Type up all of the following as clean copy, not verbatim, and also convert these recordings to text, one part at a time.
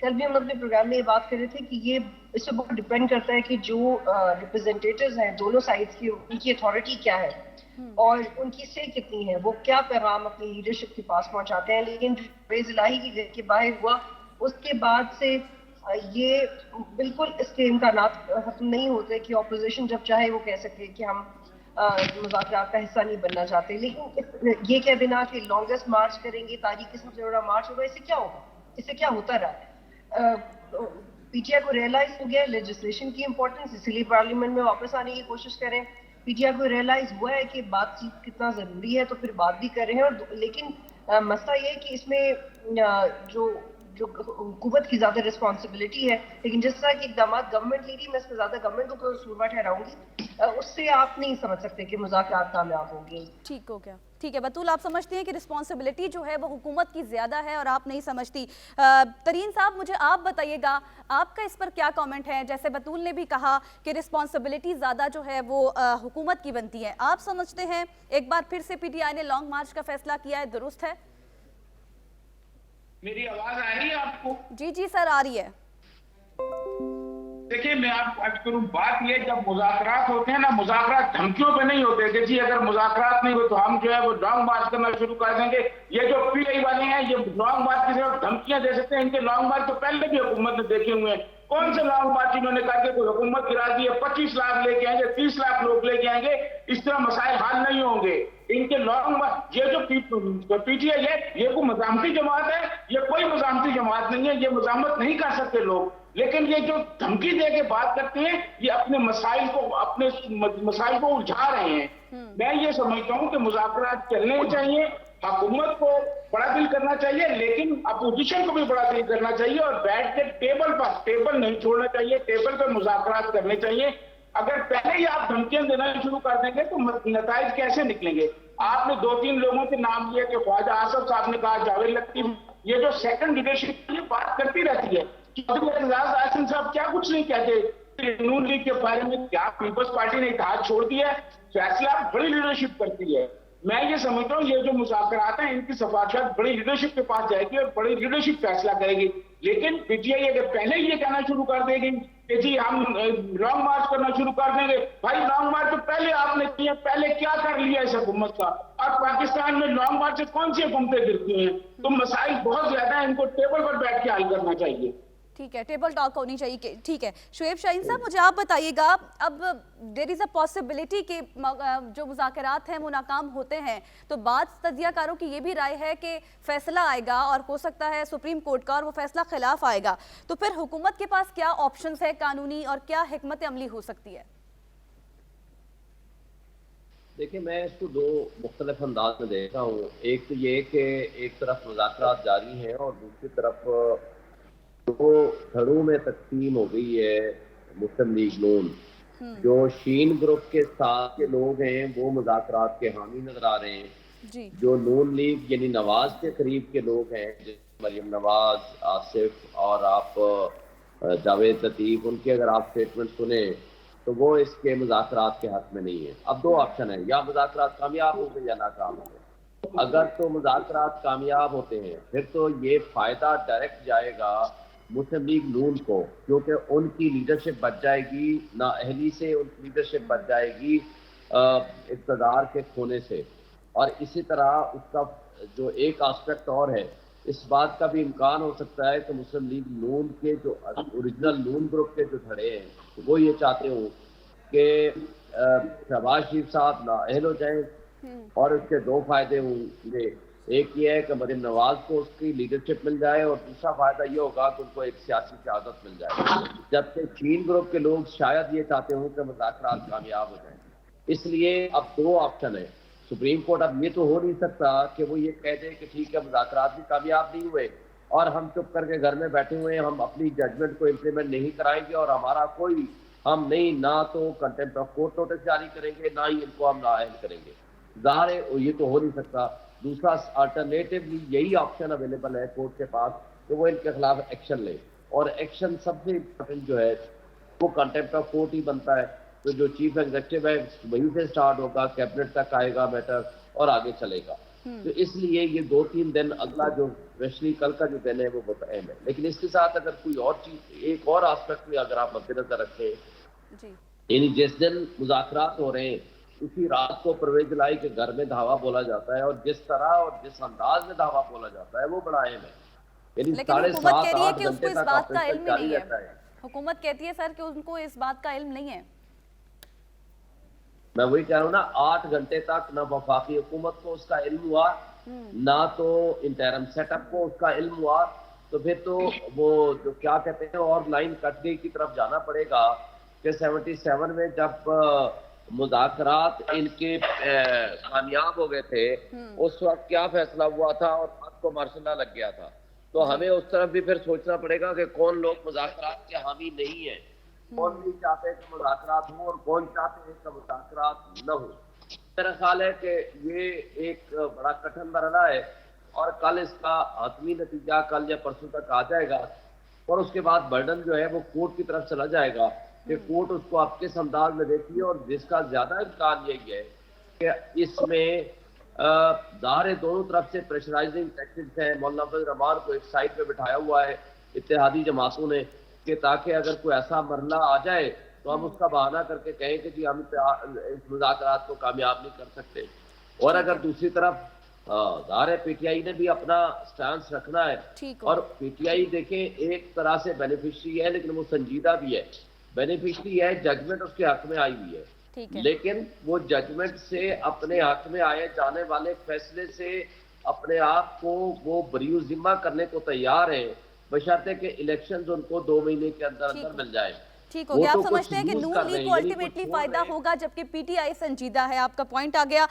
کل بھی ہم اپنے پروگرام میں یہ بات کر رہے تھے کہ یہ اس سے بہت ڈپینڈ کرتا ہے کہ جو ریپرزینٹیٹیوز ہیں دونوں سائڈس کی ان کی اتھارٹی کیا ہے اور ان کی سے کتنی ہے, وہ کیا پیغام اپنی لیڈرشپ کے پاس پہنچاتے ہیں. لیکن جو فیض الہی کی گھر کے باہر ہوا اس کے بعد سے یہ بالکل اس کے امکانات ختم نہیں ہوتے کہ اپوزیشن جب چاہے وہ کہہ سکے کہ ہم مذاکرات کا حصہ نہیں بننا چاہتے. لیکن یہ کہہ دینا کہ لانگسٹ مارچ کریں گے, تاریخ قسم سے بڑا مارچ ہوگا, اس سے کیا ہوگا, اس سے کیا ہوتا رہا ہے. پی ٹی آئی کو ریئلائز ہو گیا لیجسلیشن کی امپورٹنس, اسی لیے پارلیمنٹ میں واپس آنے کی کوشش کریں. پی ٹی آئی کو ریئلائز ہوا ہے کہ بات چیت کتنا ضروری ہے, تو پھر بات بھی کر رہے ہیں. اور لیکن مسئلہ یہ ہے کہ اس میں جو حکومت کی زیادہ رسپانسبلٹی ہے, لیکن جس طرح کے اقدامات گورنمنٹ لے رہی ہے, میں اس میں زیادہ گورنمنٹ کو قصوروار ٹھہراؤں گی, اس سے آپ نہیں سمجھ سکتے کہ مذاکرات کامیاب ہوں گے. ٹھیک ہو گیا. ٹھیک ہے بطول, آپ سمجھتی ہیں کہ رسپانسبلٹی جو ہے وہ حکومت کی زیادہ ہے اور آپ نہیں سمجھتی. ترین صاحب, مجھے آپ بتائیے گا آپ کا اس پر کیا کامنٹ ہے. جیسے بطول نے بھی کہا کہ رسپانسبلٹی زیادہ جو ہے وہ حکومت کی بنتی ہے, آپ سمجھتے ہیں ایک بار پھر سے پی ٹی آئی نے لانگ مارچ کا فیصلہ کیا ہے, درست ہے؟ میری آواز آ رہی ہے آپ کو؟ جی جی سر, آ رہی ہے. دیکھیں میں آپ کو کروں, بات یہ جب مذاکرات ہوتے ہیں نا, مذاکرات دھمکیوں پہ نہیں ہوتے کہ جی اگر مذاکرات نہیں ہو تو ہم جو ہے وہ لانگ مارچ کرنا شروع کر دیں گے. یہ جو پی آئی والے ہیں یہ لانگ مارچ کی طرف دھمکیاں دے سکتے ہیں. ان کے لانگ مارچ تو پہلے بھی حکومت نے دیکھے ہوئے ہیں. کون سے لانگ مارچ انہوں نے کہا کہ کوئی حکومت گرا دی ہے, 25 لاکھ لے کے آئیں گے, 30 لاکھ لوگ لے کے آئیں گے, اس طرح مسائل حل نہیں ہوں گے. ان کے لانگ مارچ, یہ جو پی ٹی آئی ہے یہ کوئی مزاحمتی جماعت ہے, یہ کوئی مزاحمتی جماعت نہیں ہے, یہ مزاحمت نہیں کر سکتے لوگ. لیکن یہ جو دھمکی دے کے بات کرتے ہیں یہ اپنے مسائل کو الجھا رہے ہیں. میں یہ سمجھتا ہوں کہ مذاکرات چلنے چاہیے, حکومت کو بڑا دل کرنا چاہیے, لیکن اپوزیشن کو بھی بڑا دل کرنا چاہیے اور بیٹھ کے ٹیبل نہیں چھوڑنا چاہیے, ٹیبل پہ مذاکرات کرنے چاہیے. اگر پہلے ہی آپ دھمکیاں دینا شروع کر دیں گے تو نتائج کیسے نکلیں گے؟ آپ نے 2-3 لوگوں کے نام لیے کہ خواجہ آصف صاحب نے کہا, جاوید لطیف, یہ جو سیکنڈ لیڈرشپ یہ بات کرتی رہتی ہے. چودھری اعتزاز احسن صاحب کیا کچھ نہیں کہتے نون لیگ کے بارے میں, کیا پیپلز پارٹی نے اتحاد چھوڑ دیا ہے؟ فیصلہ بڑی لیڈرشپ کرتی ہے. میں یہ سمجھتا ہوں یہ جو مذاکرات ہیں ان کی صفاقت بڑی لیڈرشپ کے پاس جائے گی اور بڑی لیڈرشپ فیصلہ کرے گی. لیکن پی ٹی آئی اگر پہلے یہ کہنا شروع کر دے گی کہ جی ہم لانگ مارچ کرنا شروع کر دیں گے, بھائی لانگ مارچ تو پہلے آپ نے کیا, پہلے کیا کر لیا اس حکومت کا, اور پاکستان میں لانگ مارچ سے کون سی حکومتیں گرتی ہیں؟ تو مسائل بہت زیادہ ہیں, ان کو ٹیبل پر بیٹھ کے حل کرنا چاہیے. ٹھیک ہے, ٹیبل ٹاک ہونی چاہیے. ٹھیک ہے شعیب شاہین صاحب, مجھے آپ بتائیے گا, اب دیر از اے پاسبلٹی کہ جو مذاکرات ہیں وہ ناکام ہوتے ہیں, تو بعض تجزیہ کاروں کی یہ بھی رائے ہے کہ فیصلہ آئے گا اور ہو سکتا ہے سپریم کورٹ کا, اور وہ فیصلہ خلاف آئے گا. تو پھر حکومت کے پاس کیا آپشنز ہے قانونی اور کیا حکمت عملی ہو سکتی ہے؟ دیکھیں میں اس کو 2 مختلف انداز میں دیکھتا ہوں. ایک تو یہ کہ ایک طرف مذاکرات جاری ہیں اور دوسری طرف وہ دھڑوں میں تقسیم ہو گئی ہے مسلم لیگ نون. جو شین گروپ کے ساتھ کے لوگ ہیں وہ مذاکرات کے حامی نظر آ رہے ہیں. جو نون لیگ یعنی نواز کے قریب کے لوگ ہیں, مریم نواز, آصف اور آپ جاوید لطیف, ان کے اگر آپ اسٹیٹمنٹ سنیں تو وہ اس کے مذاکرات کے حق میں نہیں ہے. اب 2 آپشن ہیں, یا مذاکرات کامیاب ہوں گے یا ناکام ہوں گے. اگر تو مذاکرات کامیاب ہوتے ہیں پھر تو یہ فائدہ ڈائریکٹ جائے گا مسلم لیگ نون کو, کیونکہ ان کی لیڈرشپ بچ جائے گی نااہلی سے, ان کی لیڈرشپ بچ جائے گی اقتدار کے کھونے سے. اور اسی طرح اس کا جو ایک آسپیکٹ اور ہے, اس بات کا بھی امکان ہو سکتا ہے کہ مسلم لیگ نون کے جو اوریجنل نون گروپ کے جو دھڑے ہیں وہ یہ چاہتے ہوں کہ شہباز شریف صاحب نااہل ہو جائیں, اور اس کے 2 فائدے ہوں گے. ایک یہ ہے کہ مریم نواز کو اس کی لیڈرشپ مل جائے, اور دوسرا فائدہ یہ ہوگا کہ ان کو ایک سیاسی قیادت مل جائے. جبکہ چین گروپ کے لوگ شاید یہ چاہتے ہوں کہ مذاکرات کامیاب ہو جائیں. اس لیے اب 2 آپشن ہیں. سپریم کورٹ اب یہ تو ہو نہیں سکتا کہ وہ یہ کہہ دے کہ ٹھیک ہے مذاکرات بھی کامیاب نہیں ہوئے اور ہم چپ کر کے گھر میں بیٹھے ہوئے ہیں, ہم اپنی ججمنٹ کو امپلیمنٹ نہیں کرائیں گے, اور ہمارا کوئی ہم نہیں نہ تو کنٹمپٹ آف کورٹ نوٹس جاری کریں گے نہ ہی ان کو ہم نااہل کریں گے. ظاہر ہے یہ تو ہو نہیں سکتا. دوسرا الٹرنیٹیولی یہی آپشن اویلیبل ہے کورٹ کے پاس کہ وہ ان کے خلاف ایکشن لے, اور ایکشن سب سے امپورٹنٹ جو ہے وہ کنٹمپٹ آف کورٹ ہی بنتا ہے. تو جو چیف ایگزیکٹو ہے وہیں سے سٹارٹ ہوگا, کیبنٹ تک آئے گا میٹر اور آگے چلے گا. تو اس لیے یہ 2-3 دن اگلا جو اسپیشلی کل کا جو دن ہے وہ بہت اہم ہے. لیکن اس کے ساتھ اگر کوئی اور چیز ایک اور آسپیکٹ بھی اگر آپ مد نظر رکھیں, یعنی جس دن مذاکرات ہو رہے ہیں اسی رات کو پرویز الہی کے گھر میں دھاوا بولا جاتا ہے, اور جس طرح اور جس انداز میں دھاوا بولا جاتا ہے وہ بڑا اہم ہے. یعنی لیکن حکومت کہہ رہی ہے کہ اس کو اس بات کا علم ہی نہیں ہے. حکومت کہتی ہے سر کہ ان کو اس بات کا علم نہیں ہے. میں وہی کہہ رہا ہوں نا, 8 گھنٹے تک نہ وفاقی حکومت کو اس کا علم ہوا, نہ تو انٹرم سیٹ اپ کو اس کا علم ہوا. تو پھر تو وہ جو کیا کہتے ہیں اور لائن کٹ گئی کی طرف جانا پڑے گا کہ 77 میں جب مذاکرات ان کے کامیاب ہو گئے تھے اس وقت کیا فیصلہ ہوا تھا اور بات کو مارشل لا لگ گیا تھا. تو ہمیں اس طرف بھی پھر سوچنا پڑے گا کہ کون لوگ مذاکرات کے حامی نہیں ہیں, کون نہیں چاہتے کہ مذاکرات ہوں اور کون چاہتے ہیں کہ مذاکرات نہ ہوں. میرا خیال ہے کہ یہ ایک بڑا کٹھن مرحلہ ہے اور کل اس کا حتمی نتیجہ کل یا پرسوں تک آ جائے گا, اور اس کے بعد برڈن جو ہے وہ کورٹ کی طرف چلا جائے گا کہ کورٹ اس کو آپ کس انداز میں دیکھی ہے. اور جس کا زیادہ امکان یہی ہے کہ اس میں ظاہر دونوں طرف سے پریشرائزنگ ٹیکٹکس ہیں. مولانا عبد الرحمان کو ایک سائڈ پہ بٹھایا ہوا ہے اتحادی جماعتوں نے کہ تاکہ اگر کوئی ایسا مرحلہ آ جائے تو ہم اس کا بہانہ کر کے کہیں کہ جی ہم اس مذاکرات کو کامیاب نہیں کر سکتے. اور اگر دوسری طرف ظاہر پی ٹی آئی نے بھی اپنا سٹانس رکھنا ہے, اور پی ٹی آئی دیکھیں ایک طرح سے بینیفیشری ہے لیکن وہ سنجیدہ بھی ہے. بینیفیشری ہے, ججمنٹ اس کے حق میں آئی ہوئی ہے, لیکن وہ ججمنٹ سے اپنے حق میں آئے جانے والے فیصلے سے اپنے آپ کو وہ بریء ذمہ کرنے کو تیار ہیں بشرطے کہ الیکشنز ان کو 2 مہینے کے اندر اندر مل جائے. ٹھیک ہو گیا. آپ سمجھتے ہیں کہ نون لیگ کو الٹیمیٹلی فائدہ ہوگا جبکہ پی ٹی آئی سنجیدہ ہے. آپ کا پوائنٹ آ گیا.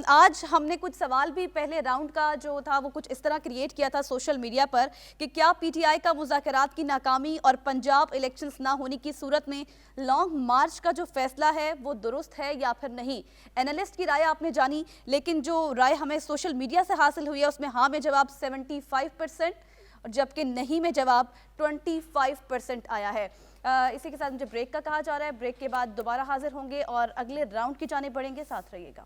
آج ہم نے کچھ سوال بھی پہلے راؤنڈ کا جو تھا وہ کچھ اس طرح کریٹ کیا تھا سوشل میڈیا پر کہ کیا پی ٹی آئی کا مذاکرات کی ناکامی اور پنجاب الیکشنز نہ ہونے کی صورت میں لانگ مارچ کا جو فیصلہ ہے وہ درست ہے یا پھر نہیں. اینالسٹ کی رائے آپ نے جانی, لیکن جو رائے ہمیں سوشل میڈیا سے حاصل ہوئی ہے اس میں ہاں میں جواب 75% اور جبکہ نہیں میں جواب 25% آیا ہے. اسی کے ساتھ مجھے بریک کا کہا جا رہا ہے. بریک کے بعد دوبارہ حاضر ہوں گے اور اگلے راؤنڈ کی جانب بڑھیں گے. ساتھ رہیے گا.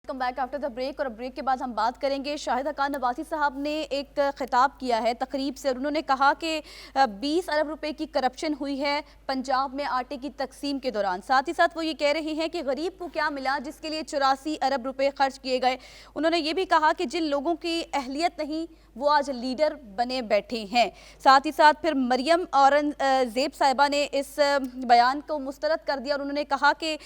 Welcome back after the break. اور بریک کے بعد ہم بات کریں گے شاہد حقان عباسی صاحب نے ایک خطاب کیا ہے تقریب سے, اور انہوں نے کہا کہ 20 ارب روپے کی کرپشن ہوئی ہے پنجاب میں آٹے کی تقسیم کے دوران. ساتھ ہی ساتھ وہ یہ کہہ رہے ہیں کہ غریب کو کیا ملا جس کے لیے 84 ارب روپے خرچ کیے گئے. انہوں نے یہ بھی کہا کہ جن لوگوں کی اہلیت نہیں وہ آج لیڈر بنے بیٹھے ہیں. ساتھ ہی ساتھ پھر مریم اورنگزیب صاحبہ نے اس بیان کو مسترد کر دیا اور انہوں نے کہا کہ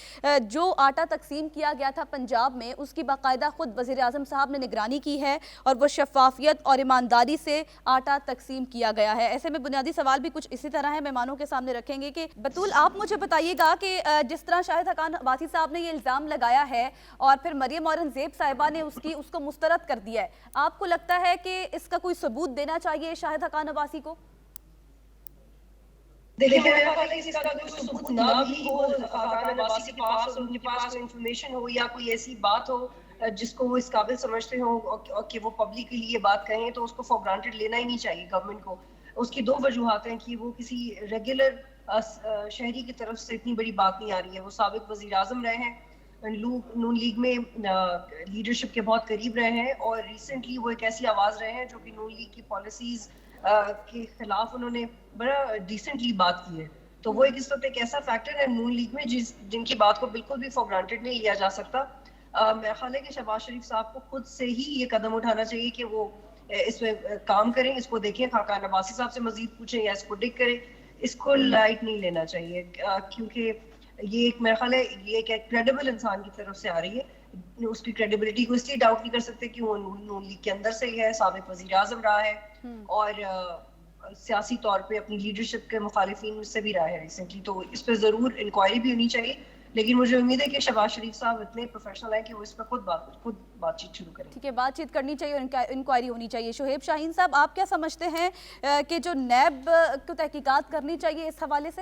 جو آٹا تقسیم کیا گیا تھا پنجاب میں اس کی باقاعدہ خود وزیر اعظم صاحب نے نگرانی کی ہے اور وہ شفافیت اور ایمانداری سے آٹا تقسیم کیا گیا ہے. ایسے میں بنیادی سوال بھی کچھ اسی طرح ہے, مہمانوں کے سامنے رکھیں گے کہ بطول آپ مجھے بتائیے گا کہ جس طرح شاہد حقان عباسی صاحب نے یہ الزام لگایا ہے اور پھر مریم اورنگزیب صاحبہ نے اس کو مسترد کر دیا ہے, آپ کو لگتا ہے کہ اس کا کوئی ثبوت دینا چاہیے شاہد حقان عباسی کو؟ دیکھیں میرے خیال ہے اس کا کوئی ثبوت نہ بھی ہو حقان عباسی کے پاس اور ان کے پاس کوئی انفارمیشن ہو یا کوئی ایسی بات ہو جس کو وہ اس قابل سمجھتے ہوں کہ وہ پبلکلی یہ بات کہیں, تو اس کو فار گرانٹڈ لینا ہی نہیں چاہیے گورنمنٹ کو. اس کی 2 وجوہات ہیں کہ وہ کسی ریگولر شہری کی طرف سے اتنی بڑی بات نہیں آ رہی ہے. وہ سابق وزیر اعظم رہے ہیں, نون لیگ میں لیڈرشپ کے بہت قریب رہے ہیں, اور ریسنٹلی وہ ایک ایسی آواز رہے ہیں جو کہ نون لیگ کی پالیسیز کے خلاف انہوں نے بڑا ڈیسنٹلی بات کی ہے. تو وہ اس وقت ایک ایسا فیکٹر ہے نون لیگ میں جن کی بات کو بالکل بھی فار گرانٹڈ نہیں لیا جا سکتا. میرا خیال ہے کہ شہباز شریف صاحب کو خود سے ہی یہ قدم اٹھانا چاہیے کہ وہ اس میں کام کریں, اس کو دیکھیں, حقان عباسی صاحب سے مزید پوچھیں یا اس کو ڈگ کریں. اس کو لائٹ نہیں لینا چاہیے کیونکہ یہ ایک میرا خیال ہے یہ ایک کریڈیبل انسان کی طرف سے آ رہی ہے. اس کی کریڈیبلٹی کو اس لیے ڈاؤٹ نہیں کر سکتے کہ وہ نون لیگ کے اندر سے ہی ہے, سابق وزیر اعظم رہا ہے اور سیاسی طور پہ اپنی لیڈرشپ کے مخالفین سے بھی رہا ہے ریسنٹلی. تو اس پہ ضرور انکوائری بھی ہونی چاہیے, لیکن مجھے امید ہے کہ شہباز شریف صاحب اتنے پروفیشنل ہیں کہ وہ اس پہ خود بات چیت شروع کریں. ٹھیک ہے, بات چیت کرنی چاہیے اور انکوائری ہونی چاہیے. شہیب شاہین صاحب, آپ کیا سمجھتے ہیں کہ جو نیب کو تحقیقات کرنی چاہیے اس حوالے سے؟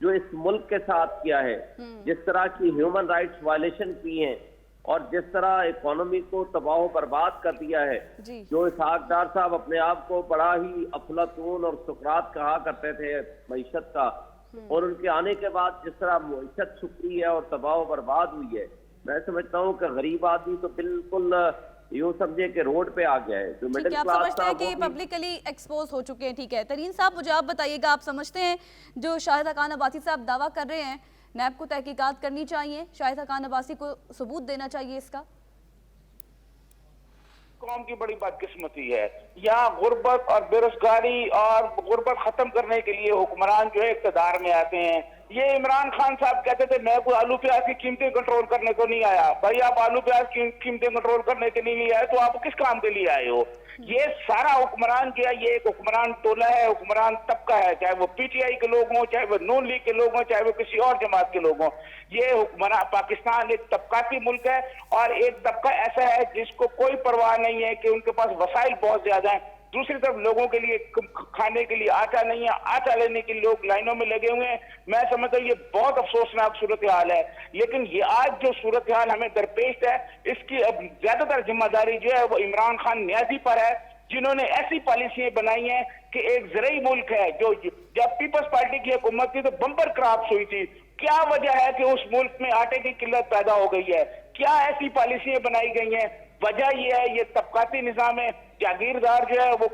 جو اس ملک کے ساتھ کیا ہے، جس طرح کی ہیومن رائٹس وائلیشن کی ہیں اور جس طرح اکانومی کو تباہ و برباد کر دیا ہے، جو اسحاق ڈار صاحب اپنے آپ کو بڑا ہی افلاطون اور سقراط کہا کرتے تھے معیشت کا، اور ان کے آنے کے بعد جس طرح معیشت چھپی ہے اور تباہ و برباد ہوئی ہے، میں سمجھتا ہوں کہ غریب آدمی تو بالکل یوں سمجھے کہ روڈ پہ آ گیا ہے. جو مڈل آپ کلاس سمجھتے ہیں کہ پبلکلی ایکسپوز ہو چکے ہیں. ٹھیک ہے ترین صاحب، مجھے آپ بتائیے گا، آپ سمجھتے ہیں جو شاہد حقان عباسی صاحب دعویٰ کر رہے ہیں نیب کو تحقیقات کرنی چاہیے، شاہد حقان عباسی کو ثبوت دینا چاہیے اس کا؟ قوم کی بڑی بدقسمتی ہے. یہاں غربت اور بے روزگاری اور غربت ختم کرنے کے لیے حکمران جو ہے اقتدار میں آتے ہیں. یہ عمران خان صاحب کہتے تھے میں کوئی آلو پیاز کی قیمتیں کنٹرول کرنے کو نہیں آیا. بھائی آپ آلو پیاز کی قیمتیں کنٹرول کرنے کے لیے آئے تو آپ کس کام کے لیے آئے ہو؟ یہ سارا حکمران کیا، یہ ایک حکمران ٹولہ ہے، حکمران طبقہ ہے، چاہے وہ پی ٹی آئی کے لوگ ہوں، چاہے وہ نون لیگ کے لوگ ہوں، چاہے وہ کسی اور جماعت کے لوگ ہوں. یہ حکمران پاکستان ایک طبقاتی ملک ہے، اور ایک طبقہ ایسا ہے جس کو کوئی پرواہ نہیں ہے کہ ان کے پاس وسائل بہت زیادہ ہیں. دوسری طرف لوگوں کے لیے کھانے کے لیے آٹا نہیں ہے، آٹا لینے کے لوگ لائنوں میں لگے ہوئے ہیں. میں سمجھتا ہوں یہ بہت افسوسناک صورتحال ہے. لیکن یہ آج جو صورتحال ہمیں درپیش ہے، اس کی اب زیادہ تر ذمہ داری جو ہے وہ عمران خان نیازی پر ہے، جنہوں نے ایسی پالیسیاں بنائی ہیں کہ ایک زرعی ملک ہے. جو جب پیپلز پارٹی کی حکومت تھی تو بمپر کراپس ہوئی تھی. کیا وجہ ہے کہ اس ملک میں آٹے کی قلت پیدا ہو گئی ہے؟ کیا ایسی پالیسیاں بنائی گئی ہیں؟ وجہ یہ ہے یہ طبقاتی نظام ہے. جاگیردار جو ہے وہ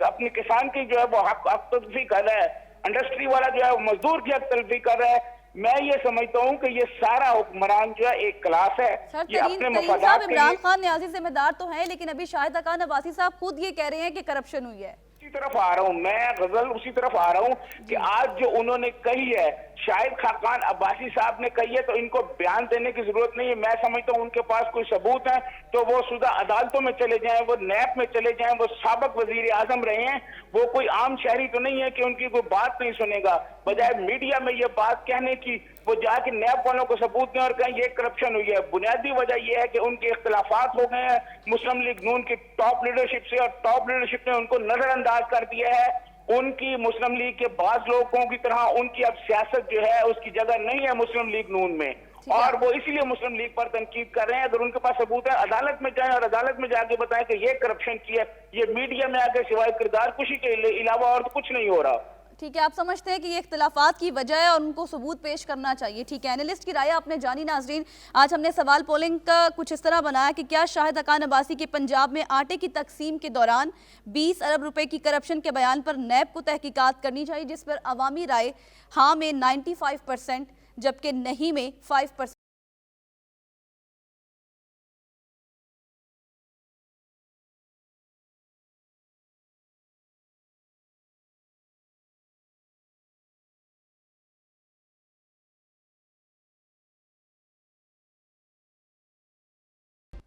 اپنے کسان کی جو ہے وہ حق تلفی کر رہا ہے، انڈسٹری والا جو ہے وہ مزدور کی حق تلفی کر رہا ہے. میں یہ سمجھتا ہوں کہ یہ سارا حکمران جو ہے ایک کلاس ہے. یہ اپنے مفادات کے عمران خان نیازی ذمہ دار تو ہیں، لیکن ابھی شاہد حقان عباسی صاحب خود یہ کہہ رہے ہیں کہ کرپشن ہوئی ہے. اسی طرف آ رہا ہوں میں غزل، اسی طرف آ رہا ہوں کہ آج جو انہوں نے کہی ہے، شاہد حقان عباسی صاحب نے کہی ہے، تو ان کو بیان دینے کی ضرورت نہیں ہے. میں سمجھتا ہوں ان کے پاس کوئی ثبوت ہے تو وہ سودہ عدالتوں میں چلے جائیں، وہ نیب میں چلے جائیں. وہ سابق وزیر اعظم رہے ہیں، وہ کوئی عام شہری تو نہیں ہے کہ ان کی کوئی بات نہیں سنے گا. بجائے میڈیا میں یہ بات کہنے کی وہ جا کے نیب والوں کو ثبوت دیں اور کہیں یہ کرپشن ہوئی ہے. بنیادی وجہ یہ ہے کہ ان کے اختلافات ہو گئے ہیں مسلم لیگ نون کی ٹاپ لیڈرشپ سے، اور ٹاپ لیڈرشپ نے ان کو نظر انداز کر دیا ہے. ان کی مسلم لیگ کے بعض لوگوں کی طرح ان کی اب سیاست جو ہے اس کی جگہ نہیں ہے مسلم لیگ نون میں، اور وہ اسی لیے مسلم لیگ پر تنقید کر رہے ہیں. اگر ان کے پاس ثبوت ہے عدالت میں جائیں اور عدالت میں جا کے بتائیں کہ یہ کرپشن کی ہے. یہ میڈیا میں آ کے سوائے کردار کشی کے علاوہ اور کچھ نہیں ہو رہا. ٹھیک ہے، آپ سمجھتے ہیں کہ یہ اختلافات کی وجہ ہے اور ان کو ثبوت پیش کرنا چاہیے. ٹھیک ہے، اینالسٹ کی رائے آپ نے جانی. ناظرین، آج ہم نے سوال پولنگ کا کچھ اس طرح بنایا کہ کیا شاہد حقان عباسی کے پنجاب میں آٹے کی تقسیم کے دوران 20 ارب روپے کی کرپشن کے بیان پر نیب کو تحقیقات کرنی چاہیے، جس پر عوامی رائے ہاں میں 95% جبکہ نہیں میں 5%.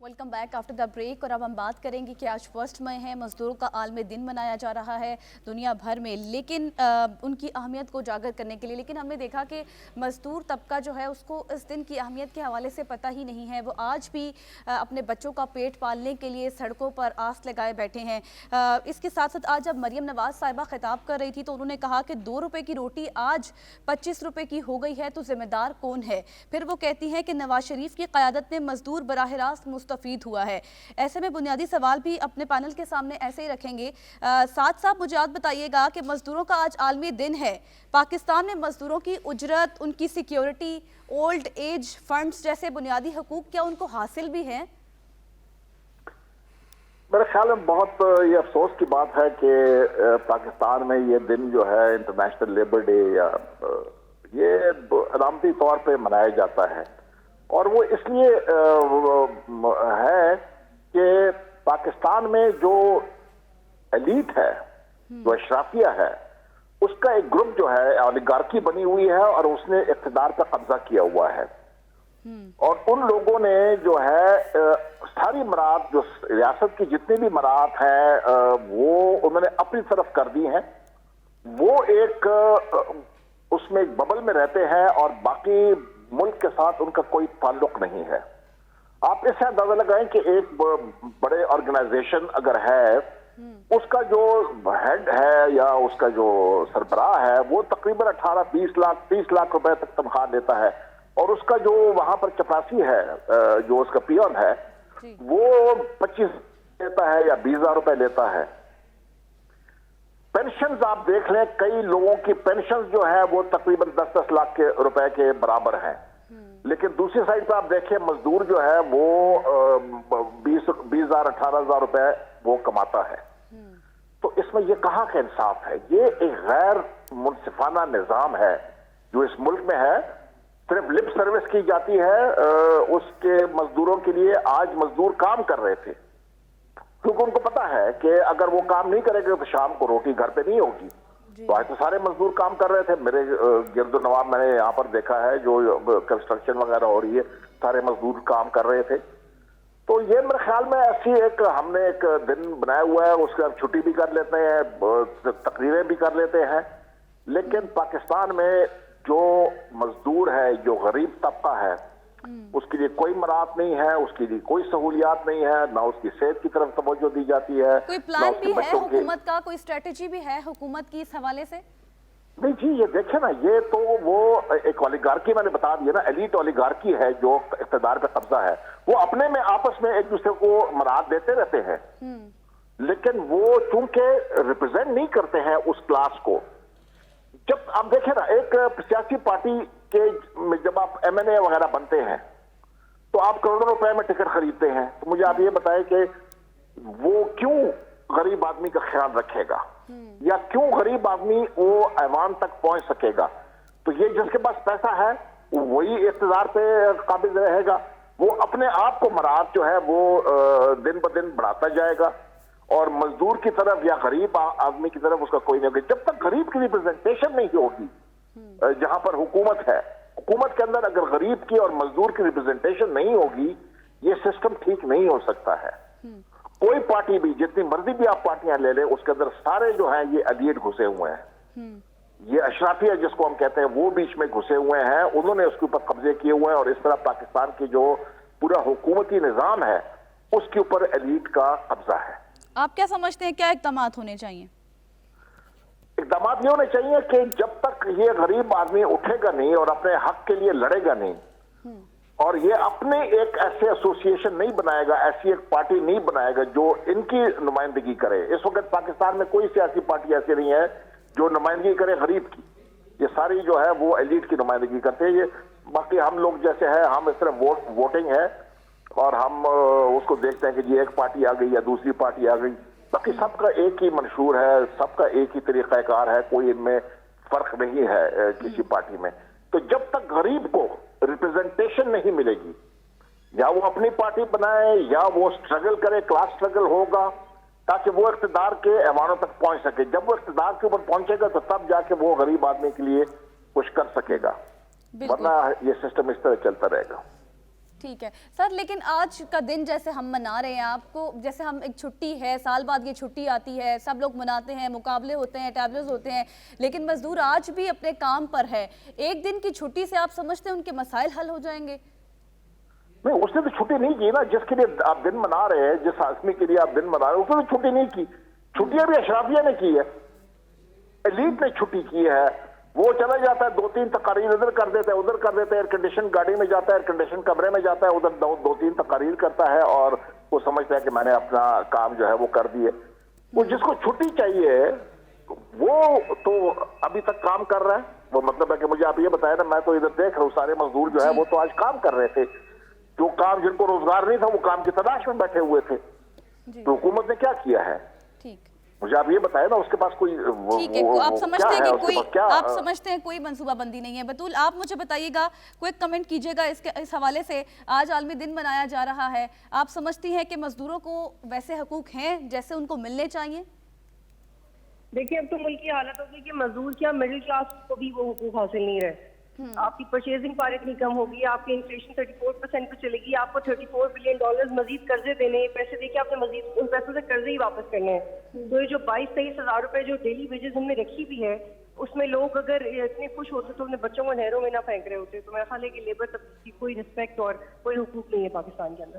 Welcome back after the break. اور اب ہم بات کریں گے کہ آج 1 مئی ہے، مزدوروں کا عالمی دن منایا جا رہا ہے دنیا بھر میں، لیکن ان کی اہمیت کو اجاگر کرنے کے لیے. لیکن ہم نے دیکھا کہ مزدور طبقہ جو ہے اس کو اس دن کی اہمیت کے حوالے سے پتہ ہی نہیں ہے. وہ آج بھی اپنے بچوں کا پیٹ پالنے کے لیے سڑکوں پر آس لگائے بیٹھے ہیں. اس کے ساتھ ساتھ آج جب مریم نواز صاحبہ خطاب کر رہی تھی تو انہوں نے کہا کہ 2 روپے کی روٹی آج 25 روپے کی ہو گئی ہے تو ذمہ دار کون ہے. پھر وہ کہتی ہیں کہ نواز شریف کی قیادت میں مزدور براہ راست مستفید ہوا ہے. ایسے میں بنیادی سوال بھی اپنے پینل کے سامنے ایسے ہی رکھیں گے. ساتھ ساتھ مجھے آپ بتائیے گا کہ مزدوروں کا آج عالمی دن ہے، پاکستان میں مزدوروں کی اجرت، ان کی سیکیورٹی، اولڈ ایج فنڈز جیسے بنیادی حقوق کیا ان کو حاصل بھی ہیں؟ میرے خیال میں بہت یہ افسوس کی بات ہے کہ پاکستان میں یہ دن جو ہے انٹرنیشنل لیبر ڈے یا یہ علامتی طور پہ منایا جاتا ہے، اور وہ اس لیے ہے کہ پاکستان میں جو ایلیٹ ہے، جو اشرافیہ ہے، اس کا ایک گروپ جو ہے اولیگارکی بنی ہوئی ہے اور اس نے اقتدار پر قبضہ کیا ہوا ہے. اور ان لوگوں نے جو ہے ساری مراعات، جو ریاست کی جتنی بھی مراعات ہیں وہ انہوں نے اپنی طرف کر دی ہیں. وہ ایک اس میں ایک ببل میں رہتے ہیں اور باقی ملک کے ساتھ ان کا کوئی تعلق نہیں ہے. آپ اس سے اندازہ لگائیں کہ ایک بڑے آرگنائزیشن اگر ہے اس کا جو ہیڈ ہے یا اس کا جو سربراہ ہے وہ تقریباً 18-20 لاکھ 30 لاکھ روپے تک تنخواہ لیتا ہے، اور اس کا جو وہاں پر چپراسی ہے جو اس کا پیون ہے وہ 25 لیتا ہے یا 20,000 روپے لیتا ہے۔ پینشنز آپ دیکھ لیں، کئی لوگوں کی پینشنز جو ہے وہ تقریباً 10-10 لاکھ روپے کے برابر ہیں، لیکن دوسری سائڈ پہ آپ دیکھیں مزدور جو ہے وہ 20,000 18,000 روپے وہ کماتا ہے۔ تو اس میں یہ کہاں کا انصاف ہے؟ یہ ایک غیر منصفانہ نظام ہے جو اس ملک میں ہے، صرف لپ سروس کی جاتی ہے اس کے مزدوروں کے لیے۔ آج مزدور کام کر رہے تھے کیونکہ ان کو پتا ہے کہ اگر وہ کام نہیں کرے گے تو شام کو روٹی گھر پہ نہیں ہوگی، تو آج تو سارے مزدور کام کر رہے تھے۔ میرے گرد و نواح میں نے یہاں پر دیکھا ہے جو کنسٹرکشن وغیرہ ہو رہی ہے، سارے مزدور کام کر رہے تھے۔ تو یہ میرے خیال میں ایسی ایک ہم نے ایک دن بنایا ہوا ہے، اس کے بعد چھٹی بھی کر لیتے ہیں، تقریریں بھی کر لیتے ہیں، لیکن پاکستان میں جو مزدور ہے، جو غریب طبقہ ہے، اس کے لیے کوئی مراعات نہیں ہے، اس کے لیے کوئی سہولیات نہیں ہے، نہ اس کی صحت کی طرف توجہ دی جاتی ہے، کوئی نہ پلان اس کے بھی ہے بچوں کے۔ حکومت کا، کوئی اسٹریٹجی بھی ہے حکومت کی اس حوالے سے؟ نہیں جی، یہ دیکھیں نا، یہ تو وہ ایک اولیگارکی میں نے بتا دیا نا، ایلیٹ اولیگارکی ہے جو اقتدار پہ قبضہ ہے، وہ اپنے میں آپس میں ایک دوسرے کو مراعات دیتے رہتے ہیں، لیکن وہ چونکہ ریپرزینٹ نہیں کرتے ہیں اس کلاس کو۔ جب آپ دیکھیں نا، ایک سیاسی پارٹی کے جب آپ ایم این اے وغیرہ بنتے ہیں تو آپ کروڑوں روپے میں ٹکٹ خریدتے ہیں، تو مجھے آپ یہ بتائیں کہ وہ کیوں غریب آدمی کا خیال رکھے گا، یا کیوں غریب آدمی وہ ایوان تک پہنچ سکے گا؟ تو یہ جس کے پاس پیسہ ہے وہی اقتدار پہ قابض رہے گا، وہ اپنے آپ کو مراعات جو ہے وہ دن بدن بڑھاتا جائے گا، اور مزدور کی طرف یا غریب آدمی کی طرف اس کا کوئی نہیں ہوگا۔ جب تک غریب کی ریپرزنٹیشن نہیں ہوگی جہاں پر حکومت ہے، حکومت کے اندر اگر غریب کی اور مزدور کی ریپرزنٹیشن نہیں ہوگی، یہ سسٹم ٹھیک نہیں ہو سکتا ہے۔ کوئی پارٹی بھی، جتنی مرضی بھی آپ پارٹیاں لے لیں، اس کے اندر سارے جو ہیں یہ ایلیٹ گھسے ہوئے ہیں، یہ اشرافیہ جس کو ہم کہتے ہیں وہ بیچ میں گھسے ہوئے ہیں، انہوں نے اس کے اوپر قبضے کیے ہوئے ہیں، اور اس طرح پاکستان کی جو پورا حکومتی نظام ہے اس کے اوپر ایلیٹ کا قبضہ ہے۔ آپ کیا سمجھتے ہیں کیا اقدامات ہونے چاہیے؟ اقدامات یہ ہونے چاہیے کہ جب تک یہ غریب آدمی اٹھے گا نہیں اور اپنے حق کے لیے لڑے گا نہیں، اور یہ اپنے ایک ایسے ایسوسیشن نہیں بنائے گا، ایسی ایک پارٹی نہیں بنائے گا جو ان کی نمائندگی کرے۔ اس وقت پاکستان میں کوئی سیاسی پارٹی ایسی نہیں ہے جو نمائندگی کرے غریب کی، یہ ساری جو ہے وہ ایلیٹ کی نمائندگی کرتے ہیں۔ یہ باقی ہم لوگ جیسے ہیں، ہم اس طرح ووٹنگ ہے اور ہم اس کو دیکھتے ہیں کہ جی ایک پارٹی آ گئی یا دوسری پارٹی آ گئی، باقی سب کا ایک ہی منشور ہے، سب کا ایک ہی طریقہ کار ہے، کوئی ان میں فرق نہیں ہے کسی پارٹی میں۔ تو جب تک غریب کو ریپرزنٹیشن نہیں ملے گی، یا وہ اپنی پارٹی بنائے یا وہ سٹرگل کرے، کلاس سٹرگل ہوگا تاکہ وہ اقتدار کے ایوانوں تک پہنچ سکے۔ جب وہ اقتدار کے اوپر پہنچے گا تو تب جا کے وہ غریب آدمی کے لیے کچھ کر سکے گا، ورنہ یہ سسٹم اس طرح چلتا رہے گا۔ ٹھیک ہے سر، لیکن آج کا دن جیسے ہم منا رہے ہیں، آپ کو جیسے ہم ایک چھٹی ہے، سال بعد یہ چھٹی آتی ہے، سب لوگ مناتے ہیں، مقابلے ہوتے ہیں، ٹیبلز ہوتے ہیں، لیکن مزدور آج بھی اپنے کام پر ہے۔ ایک دن کی چھٹی سے آپ سمجھتے ہیں ان کے مسائل حل ہو جائیں گے؟ نہیں، اس نے تو چھٹی نہیں کی نا، جس کے لیے آپ دن منا رہے ہیں، جس آدمی کے لیے آپ دن منا رہے ہیں، اس نے تو چھٹی نہیں کی۔ چھٹیاں بھی اشرافیہ نے کی ہے، ایلیٹ نے چھٹی کی ہے۔ وہ چلا جاتا ہے، 2-3 تقاریر ادھر کر دیتا ہے، ادھر کر دیتا ہے، ایئر کنڈیشن گاڑی میں جاتا ہے، ایئر کنڈیشن کمرے میں جاتا ہے، ادھر 2-3 تقاریر کرتا ہے، اور وہ سمجھتا ہے کہ میں نے اپنا کام جو ہے وہ کر دیے۔ وہ جس کو چھٹی چاہیے وہ تو ابھی تک کام کر رہا ہے۔ وہ مطلب ہے کہ مجھے آپ یہ بتائیں نا، میں تو ادھر دیکھ رہا ہوں سارے مزدور جو ہے وہ تو آج کام کر رہے تھے، جو کام جن کو روزگار نہیں تھا وہ کام کی تلاش میں بیٹھے ہوئے تھے۔ تو حکومت نے کیا کیا ہے؟ ٹھیک، مجھے آپ یہ بتائیں نا، اس کے پاس کوئی ٹھیک ہے، آپ سمجھتے ہیں کہ کوئی، آپ سمجھتے ہیں کوئی منصوبہ بندی نہیں ہے۔ بطول، آپ مجھے بتائیے گا، کوئی کمنٹ کیجئے گا اس حوالے سے۔ آج عالمی دن منایا جا رہا ہے، آپ سمجھتی ہیں کہ مزدوروں کو ویسے حقوق ہیں جیسے ان کو ملنے چاہیے؟ دیکھیں، اب تو ملک کی حالت ہوگی کہ مزدور کیا مڈل کلاس کو بھی وہ حقوق حاصل نہیں رہے۔ آپ کی پرچیزنگ پاور اتنی کم ہوگی، آپ کی انفلیشن 34% پہ چلے گی، آپ کو $34 بلین مزید قرضے دینے، پیسے دے کے آپ نے مزید ان پیسوں سے قرضے ہی واپس کرنے ہیں۔ تو یہ جو 22-23 ہزار روپے جو ڈیلی ویجز ہم نے رکھی بھی ہے، اس میں لوگ اگر اتنے خوش ہوتے تو اپنے بچوں کو نہروں میں نہ پھینک رہے ہوتے۔ تو میرا خیال ہے کہ لیبر طبقے کی کوئی رسپیکٹ اور کوئی حقوق نہیں ہے پاکستان کے اندر۔